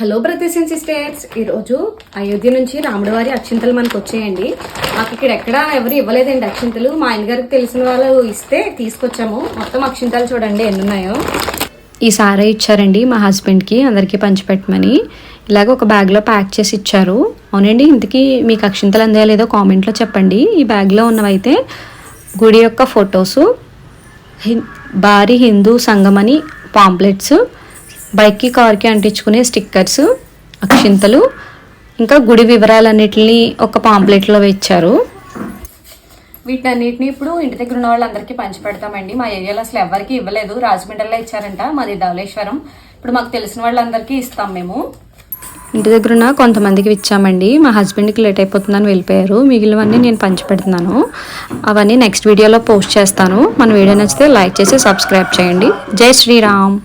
Hello brothers and sisters, ఈరోజు అయోధ్య నుంచి రాముడి వారి అక్షింతలు మనకు వచ్చాయండి. మాకు ఇక్కడ ఎక్కడ ఎవరు ఇవ్వలేదండి అక్షింతలు. మా ఆయన గారికి తెలిసిన వాళ్ళు ఇస్తే తీసుకొచ్చాము. మొత్తం అక్షింతలు చూడండి ఎన్ని ఉన్నాయో. ఈ సారే ఇచ్చారండి మా హస్బెండ్కి అందరికీ పంచిపెట్టమని. ఇలాగ ఒక బ్యాగ్లో ప్యాక్ చేసి ఇచ్చారు. అవునండి, ఇంతకీ మీకు అక్షింతలు అందాయో లేదో కామెంట్లో చెప్పండి. ఈ బ్యాగ్లో ఉన్నవైతే గుడి యొక్క ఫొటోసు, భారీ హిందూ సంఘమని పాంప్లెట్స్, బైక్కి కార్కి అంటించుకునే స్టిక్కర్స్, అక్షింతలు, ఇంకా గుడి వివరాలన్నిటిని ఒక పాంప్లెట్లో ఇచ్చారు. వీటన్నిటిని ఇప్పుడు ఇంటి దగ్గర ఉన్న వాళ్ళందరికీ పంచి పెడతామండి. మా ఏరియాలో అసలు ఎవరికి ఇవ్వలేదు. రాజమండ్రిలో ఇచ్చారంట, మాది ధవళేశ్వరం. ఇప్పుడు మాకు తెలిసిన వాళ్ళందరికీ ఇస్తాం మేము. ఇంటి దగ్గర ఉన్న కొంతమందికి ఇచ్చామండి. మా హస్బెండ్కి లేట్ అయిపోతుందని వెళ్ళిపోయారు. మిగిలినవన్నీ నేను పంచి పెడుతున్నాను. అవన్నీ నెక్స్ట్ వీడియోలో పోస్ట్ చేస్తాను. మన వీడియో నచ్చితే లైక్ చేసి సబ్స్క్రైబ్ చేయండి. జై శ్రీరామ్.